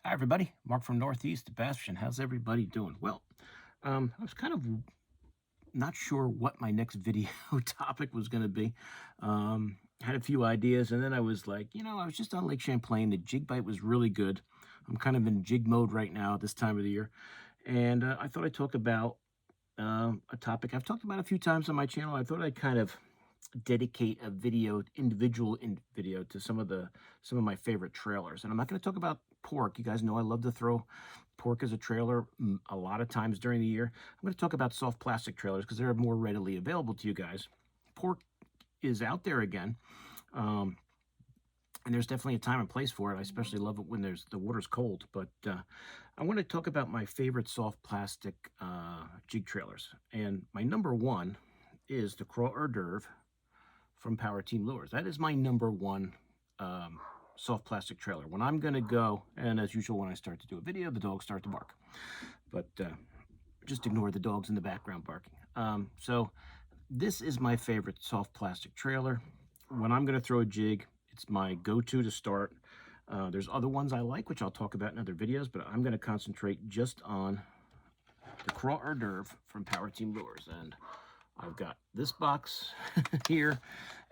Hi, everybody. Mark from Northeast Bastion. How's everybody doing? Well, I was kind of not sure what my next video topic was going to be. Had a few ideas, and then I was like, I was just on Lake Champlain. The jig bite was really good. I'm kind of in jig mode right now at this time of the year. And I thought I'd talk about a topic I've talked about a few times on my channel. I thought I'd kind of dedicate a individual video to some of my favorite trailers. And I'm not going to talk about pork. You guys know I love to throw pork as a trailer a lot of times during the year. I'm going to talk about soft plastic trailers because they're more readily available to you guys. Pork is out there again. And there's definitely a time and place for it. I especially love it when the water's cold. But I want to talk about my favorite soft plastic jig trailers. And my number one is the Craw hors d'oeuvre from PowerTeam Lures. That is my number one soft plastic trailer. When I'm going to go, and as usual, when I start to do a video, the dogs start to bark. But just ignore the dogs in the background barking. So this is my favorite soft plastic trailer. When I'm going to throw a jig, it's my go-to to start. There's other ones I like, which I'll talk about in other videos, but I'm going to concentrate just on the Craw hors d'oeuvre from PowerTeam Lures. And I've got this box here,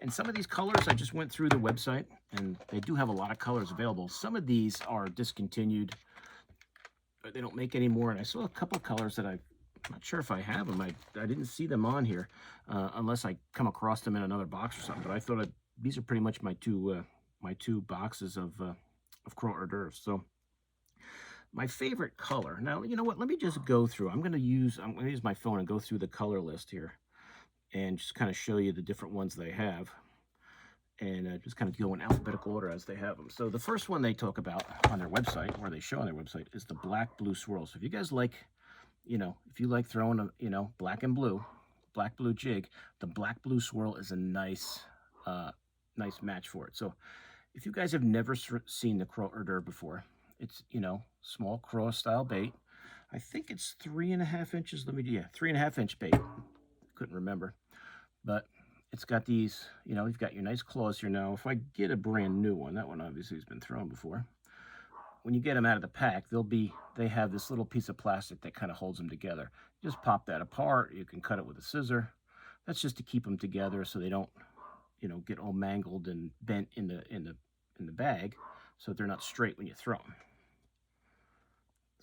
and some of these colors I just went through the website, and they do have a lot of colors available. Some of these are discontinued, they don't make anymore, and I saw a couple colors that I'm not sure if I have them. I didn't see them on here unless I come across them in another box or something. But I thought these are pretty much my two boxes of Craw hors d'oeuvres. So my favorite color. Now, you know what? Let me just go through. I'm going to use my phone and go through the color list here, and just kind of show you the different ones they have, and just kind of go in alphabetical order as they have them. So the first one they talk about on their website, or they show on their website, is the black blue swirl. So if you guys like, if you like throwing a, black blue jig, the black blue swirl is a nice match for it. So if you guys have never seen the Craw hors d'oeuvre before, it's, small craw style bait. I think it's 3.5 inches. 3.5 inch bait. Couldn't remember. But it's got these, you've got your nice claws here. Now, if I get a brand new one, that one obviously has been thrown before. When you get them out of the pack, they have this little piece of plastic that kind of holds them together. Just pop that apart. You can cut it with a scissor. That's just to keep them together so they don't, get all mangled and bent in the bag, so they're not straight when you throw them.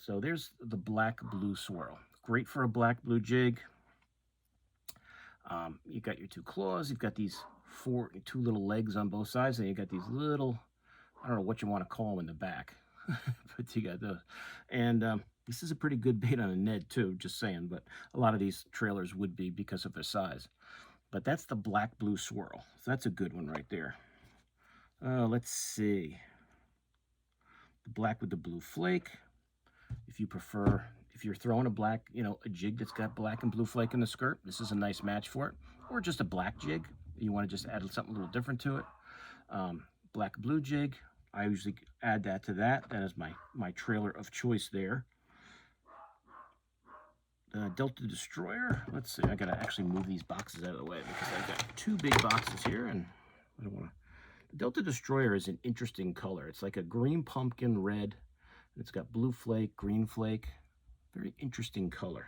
So there's the black blue swirl. Great for a black blue jig. You've got your two claws. You've got these two little legs on both sides, and you got these little, I don't know what you want to call them in the back, but you got those. And this is a pretty good bait on a Ned too, just saying, but a lot of these trailers would be because of their size. But that's the black blue swirl. So that's a good one right there. Let's see. The black with the blue flake. If you prefer, if you're throwing a jig that's got black and blue flake in the skirt, this is a nice match for it. Or just a black jig. You want to just add something a little different to it. Black blue jig. I usually add that to that. That is my trailer of choice there. Delta Destroyer. Let's see. I gotta actually move these boxes out of the way because I've got two big boxes here, and I don't want to. The Delta Destroyer is an interesting color. It's like a green pumpkin red. It's got blue flake, green flake. Very interesting color.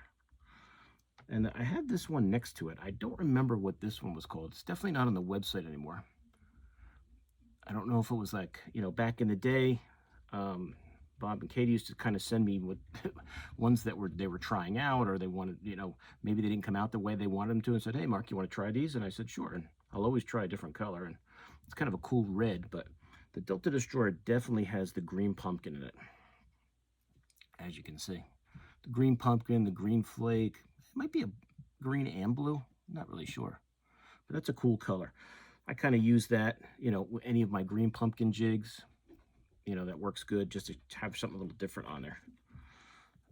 And I had this one next to it. I don't remember what this one was called. It's definitely not on the website anymore. I don't know if it was like, back in the day, Bob and Katie used to kind of send me with ones that they were trying out, or they wanted, maybe they didn't come out the way they wanted them to, and said, hey, Mark, you want to try these? And I said, sure. And I'll always try a different color. And it's kind of a cool red, but the Delta Destroyer definitely has the green pumpkin in it, as you can see. The green pumpkin, the green flake. It might be a green and blue. I'm not really sure. But that's a cool color. I kind of use that, with any of my green pumpkin jigs. That works good just to have something a little different on there.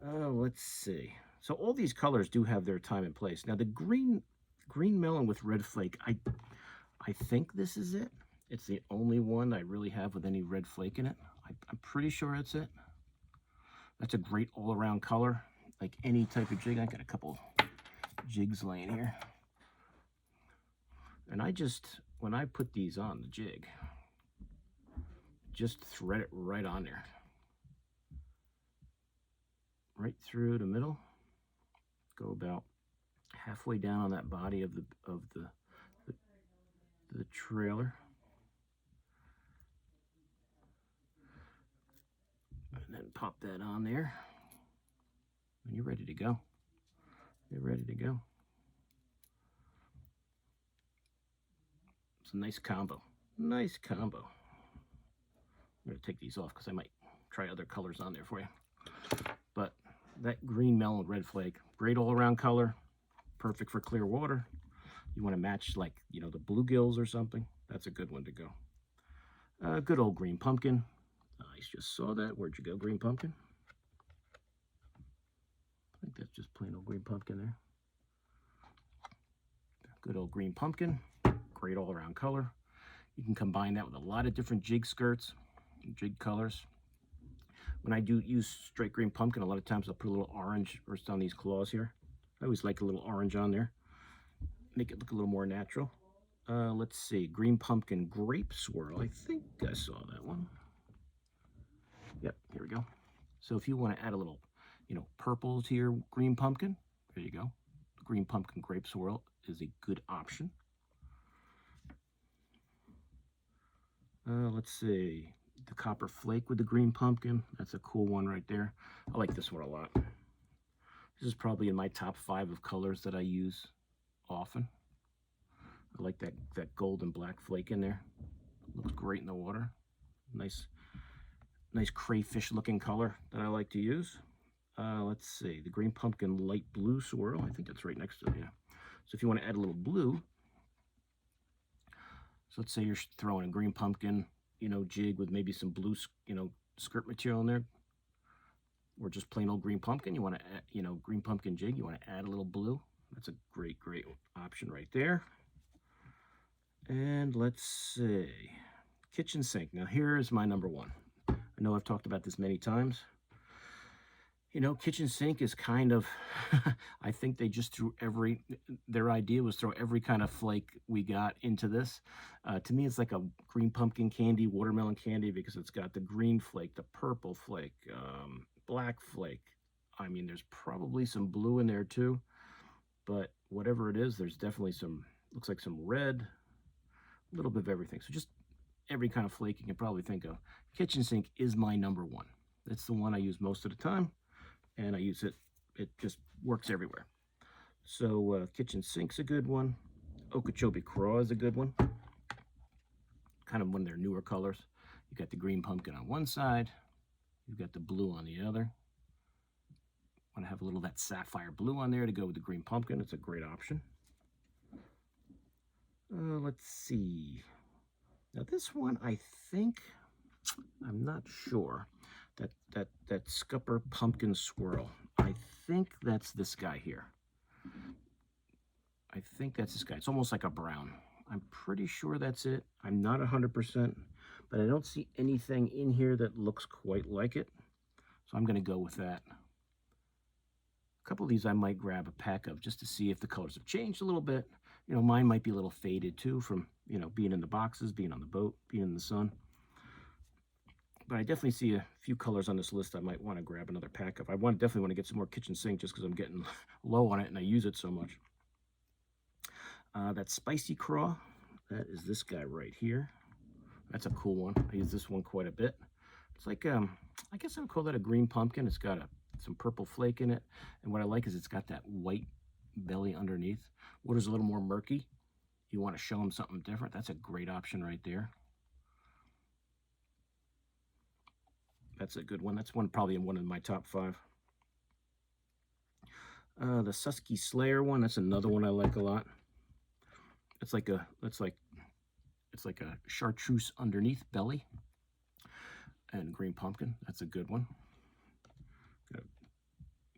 Let's see. So all these colors do have their time and place. Now the green melon with red flake, I think this is it. It's the only one I really have with any red flake in it. I'm pretty sure it's it. That's a great all-around color, like any type of jig. I got a couple jigs laying here. And when I put these on the jig, just thread it right on there. right through the middle. Go about halfway down on that body of the trailer. And then pop that on there. And you're ready to go. You're ready to go. It's a nice combo. Nice combo. I'm going to take these off because I might try other colors on there for you. But that green melon red flake, great all around color, perfect for clear water. You want to match like, you know, the bluegills or something. That's a good one to go. Good old green pumpkin. I just saw that. Where'd you go, green pumpkin? I think that's just plain old green pumpkin there. Good old green pumpkin. Great all around color. You can combine that with a lot of different jig skirts, jig colors. When I do use straight green pumpkin, a lot of times I'll put a little orange first on these claws here. I always like a little orange on there. Make it look a little more natural. Let's see, green pumpkin grape swirl. I think I saw that one. Yep, here we go. So if you want to add a little, you know, purple to your green pumpkin, there you go. The green pumpkin grape swirl is a good option. Let's see, the copper flake with the green pumpkin. That's a cool one right there. I like this one a lot. This is probably in my top 5 of colors that I use often. I like that gold and black flake in there. Looks great in the water. Nice crayfish looking color that I like to use. Let's see, the green pumpkin light blue swirl. I think that's right next to it, yeah. So if you want to add a little blue, so let's say you're throwing a green pumpkin, you know, jig with maybe some blue, you know, skirt material in there, or just plain old green pumpkin. You want to add, you know, green pumpkin jig, you want to add a little blue. That's a great option right there. And let's see, kitchen sink. Now here is my number 1. I know I've talked about this many times. You know, kitchen sink is kind of, I think they just threw their idea was throw every kind of flake we got into this. To me, it's like a green pumpkin candy, watermelon candy, because it's got the green flake, the purple flake, black flake. I mean, there's probably some blue in there too, but whatever it is, there's definitely some, looks like some red, a little bit of everything. So just every kind of flake you can probably think of. Kitchen sink is my number 1. It's the one I use most of the time. And I use it, it just works everywhere. So kitchen sink's a good one. Okeechobee Craw is a good one. Kind of one of their newer colors. You got the green pumpkin on one side. You've got the blue on the other. Want to have a little of that sapphire blue on there to go with the green pumpkin. It's a great option. Let's see. Now this one, I think, I'm not sure. That Scupper pumpkin swirl. I think that's this guy here. I think that's this guy. It's almost like a brown. I'm pretty sure that's it. I'm not 100%, but I don't see anything in here that looks quite like it. So I'm going to go with that. A couple of these I might grab a pack of just to see if the colors have changed a little bit. You know, mine might be a little faded too from, you know, being in the boxes, being on the boat, being in the sun. But I definitely see a few colors on this list I might want to grab another pack of. I definitely want to get some more kitchen sink just because I'm getting low on it and I use it so much. That spicy craw, that is this guy right here. That's a cool one. I use this one quite a bit. It's like, I guess I would call that a green pumpkin. It's got some purple flake in it. And what I like is it's got that white belly underneath. Water's a little more murky. You want to show them something different. That's a great option right there. That's a good one. That's probably one of my top 5. The Susky Slayer one, that's another one I like a lot. It's like a chartreuse underneath belly. And green pumpkin, that's a good one.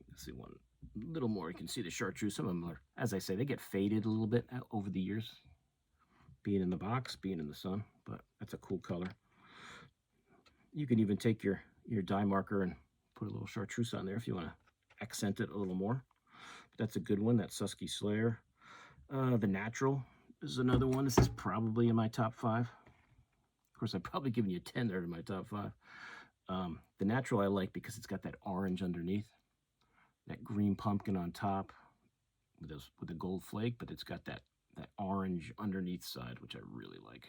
Let's see one little more. You can see the chartreuse. Some of them are, as I say, they get faded a little bit over the years. Being in the box, being in the sun, but that's a cool color. You can even take your dye marker and put a little chartreuse on there if you want to accent it a little more. But that's a good one, that Susky Slayer. The Natural is another one. This is probably in my top 5. Of course, I've probably given you 10 there in my top 5. The Natural I like because it's got that orange underneath. that green pumpkin on top with a gold flake, but it's got that orange underneath side, which I really like.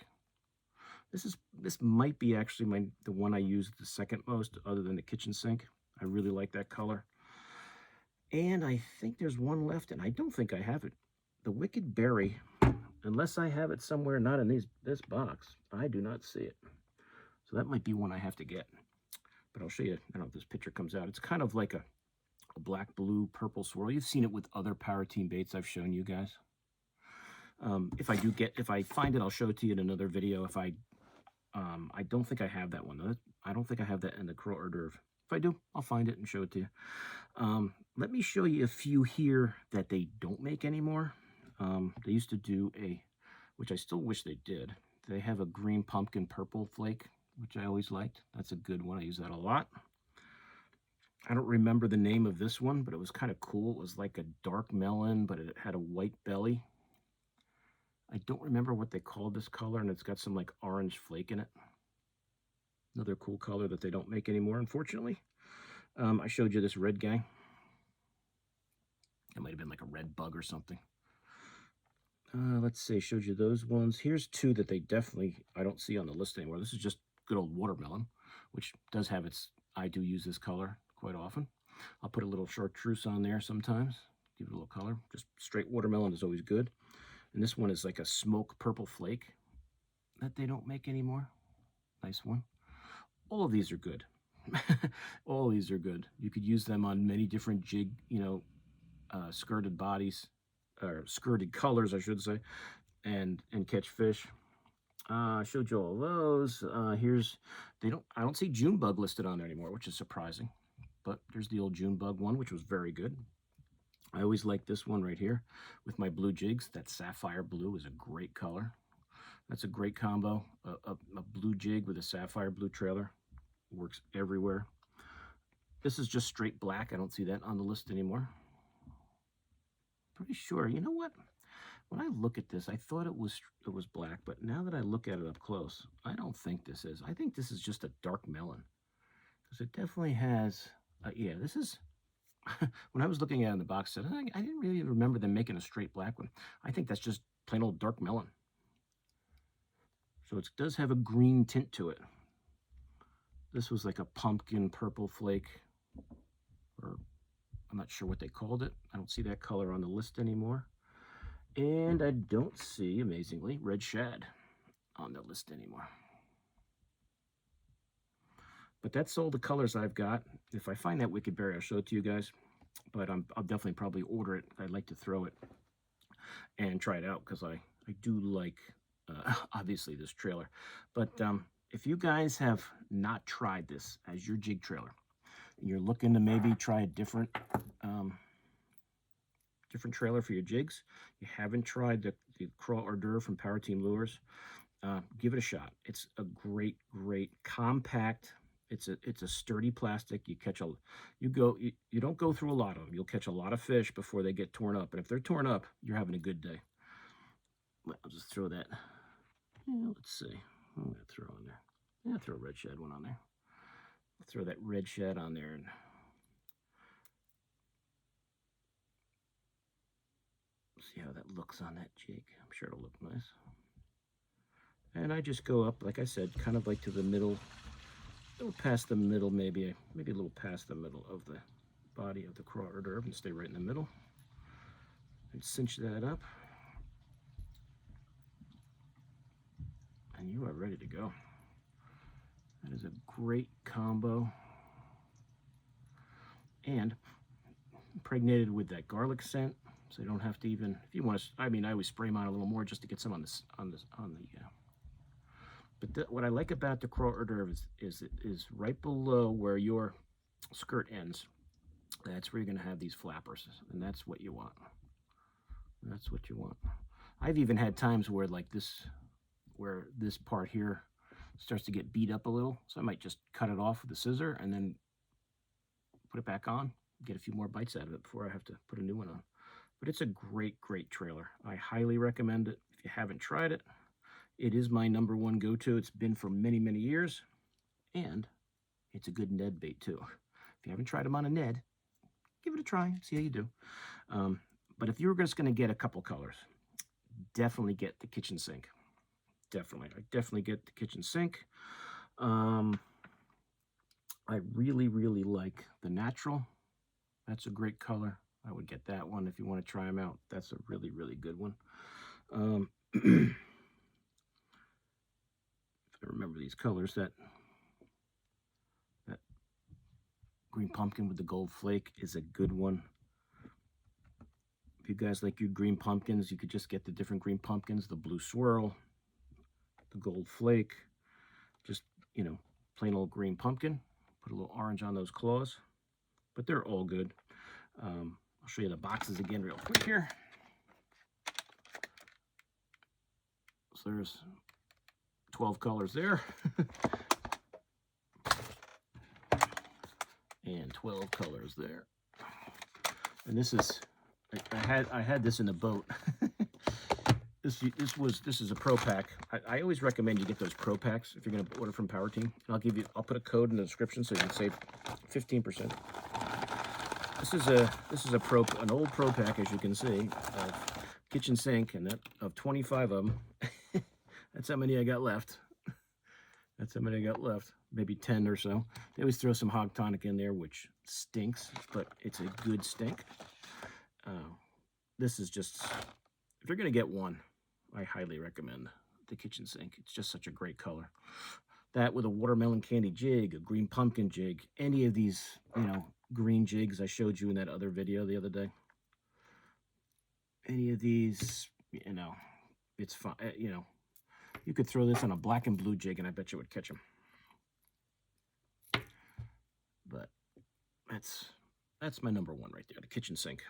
This might be actually the one I use the second most, other than the kitchen sink. I really like that color. And I think there's one left, and I don't think I have it. The Wicked Berry, unless I have it somewhere not in this box, I do not see it. So that might be one I have to get. But I'll show you. I don't know if this picture comes out. It's kind of like a black, blue, purple swirl. You've seen it with other PowerTeam baits I've shown you guys. If I find it, I'll show it to you in another video. I don't think I have that one. I don't think I have that in the Craw hors d'oeuvre. If I do, I'll find it and show it to you. Let me show you a few here that they don't make anymore. They used to do which I still wish they did. They have a green pumpkin purple flake, which I always liked. That's a good one. I use that a lot. I don't remember the name of this one, but it was kind of cool. It was like a dark melon, but it had a white belly. I don't remember what they called this color, and it's got some like orange flake in it. Another cool color that they don't make anymore, unfortunately. I showed you this red gang. It might have been like a red bug or something. Let's see, showed you those ones. Here's two that I don't see on the list anymore. This is just good old watermelon, which does have I do use this color quite often. I'll put a little chartreuse on there sometimes, give it a little color. Just straight watermelon is always good. And this one is like a smoke purple flake that they don't make anymore. Nice one. All of these are good. All these are good. You could use them on many different jig, skirted bodies, or skirted colors, I should say, and catch fish. I showed you all those. I don't see June bug listed on there anymore, which is surprising. But there's the old June bug one, which was very good. I always like this one right here with my blue jigs. That sapphire blue is a great color. That's a great combo. A blue jig with a sapphire blue trailer. Works everywhere. This is just straight black. I don't see that on the list anymore. Pretty sure. You know what? When I look at this, I thought it was black, but now that I look at it up close, I don't think this is. I think this is just a dark melon, because it definitely has. Yeah, this is. When I was looking at it in the box set, I didn't really remember them making a straight black one. I think that's just plain old dark melon. So it does have a green tint to it. This was like a pumpkin purple flake, or I'm not sure what they called it. I don't see that color on the list anymore. And I don't see, amazingly, red shad on the list anymore. But that's all the colors I've got. If I find that Wicked Berry, I'll show it to you guys. But I'll definitely probably order it. I'd like to throw it and try it out, because I do like, obviously, this trailer. But if you guys have not tried this as your jig trailer, and you're looking to maybe try a different trailer for your jigs, you haven't tried the Craw hors d'oeuvre from PowerTeam Lures, give it a shot. It's a great compact. It's a sturdy plastic. You don't go through a lot of them. You'll catch a lot of fish before they get torn up. And if they're torn up, you're having a good day. I'll just throw that. Yeah, let's see. I'm gonna throw on there. Yeah, throw a red shad one on there. I'll throw that red shad on there and see how that looks on that jig. I'm sure it'll look nice. And I just go up, like I said, kind of like to the middle, a little past the middle, maybe a little past the middle of the body of the Craw hors d'oeuvre, and stay right in the middle. And cinch that up. And you are ready to go. That is a great combo. And impregnated with that garlic scent, so you don't have to even, if you want to, I always spray them on a little more just to get some on the. But what I like about the Craw hors d'oeuvre is right below where your skirt ends. That's where you're going to have these flappers, and that's what you want. That's what you want. I've even had times where this part here starts to get beat up a little, so I might just cut it off with a scissor and then put it back on, get a few more bites out of it before I have to put a new one on. But it's a great trailer. I highly recommend it. If you haven't tried it, it is my #1 go-to. It's been for many years, and it's a good Ned bait too. If you haven't tried them on a Ned, give it a try, see how you do. But if you're just going to get a couple colors, definitely get the kitchen sink. I definitely get the kitchen sink. I really, really like the natural. That's a great color. I would get that one if you want to try them out. That's a really, really good one. If I remember these colors, that green pumpkin with the gold flake is a good one. If you guys like your green pumpkins, you could just get the different green pumpkins, the blue swirl, the gold flake, just, you know, plain old green pumpkin. Put a little orange on those claws, but they're all good. I'll show you the boxes again real quick here. So there's 12 colors there. And 12 colors there. And this is, I had this in the boat. This is a pro pack. I always recommend you get those pro packs if you're going to order from PowerTeam. And I'll put a code in the description so you can save 15%. This is an old pro pack, as you can see, of kitchen sink, and that of 25 of them. That's how many I got left. That's how many I got left. Maybe 10 or so. They always throw some hog tonic in there, which stinks, but it's a good stink. This is just, if you're going to get one, I highly recommend the kitchen sink. It's just such a great color. That with a watermelon candy jig, a green pumpkin jig, any of these, you know, green jigs I showed you in that other video the other day. Any of these, you know, it's fine. You know, you could throw this on a black and blue jig and I bet you would catch them. But that's my number one right there, the kitchen sink.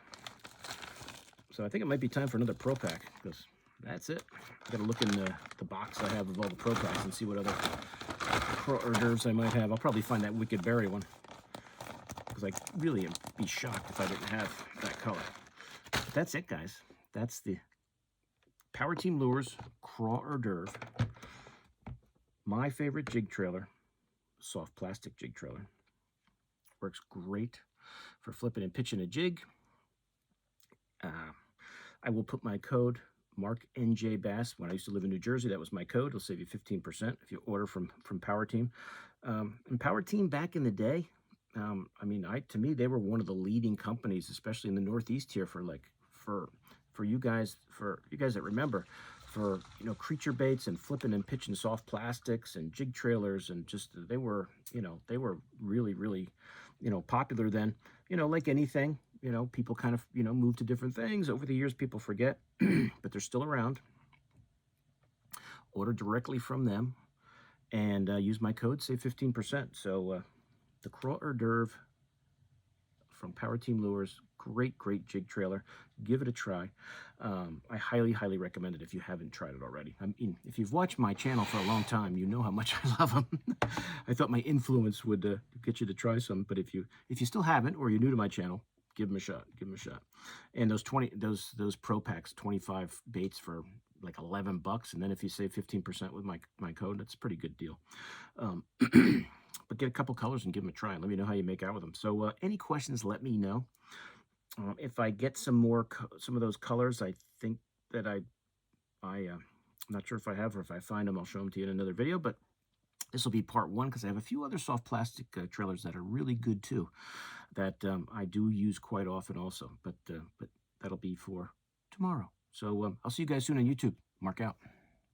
So I think it might be time for another pro pack, because that's it. I gotta look in the box I have of all the pro packs and see what other Craw hors d'oeuvres I might have. I'll probably find that wicked berry one, because I'd really be shocked if I didn't have that color. But that's it, guys. That's the PowerTeam Lures Craw hors d'oeuvre. My favorite jig trailer, soft plastic jig trailer. Works great for flipping and pitching a jig. I will put my code, Mark NJ Bass. When I used to live in New Jersey, that was my code. It'll save you 15% if you order from PowerTeam. And PowerTeam back in the day, I mean, to me, they were one of the leading companies, especially in the Northeast here, for you guys that remember, for, you know, creature baits and flipping and pitching soft plastics and jig trailers, and just they were really, really, you know, popular then. You know, like anything, you know, people kind of, you know, move to different things. Over the years, people forget, but they're still around. Order directly from them and use my code, save 15%. So the Craw hors d'oeuvre from PowerTeam Lures, great jig trailer. Give it a try. I highly recommend it if you haven't tried it already. I mean, if you've watched my channel for a long time, you know how much I love them. I thought my influence would get you to try some, but if you still haven't, or you're new to my channel, give them a shot. Give them a shot. And those pro packs, 25 baits for like $11, and then if you save 15% with my code, that's a pretty good deal. But get a couple colors and give them a try, and let me know how you make out with them. So any questions, let me know. If I get some of those colors, I think that I'm not sure if I have, or if I find them, I'll show them to you in another video. But this will be part one, because I have a few other soft plastic trailers that are really good too, that I do use quite often also. But that'll be for tomorrow. So I'll see you guys soon on YouTube. Mark out.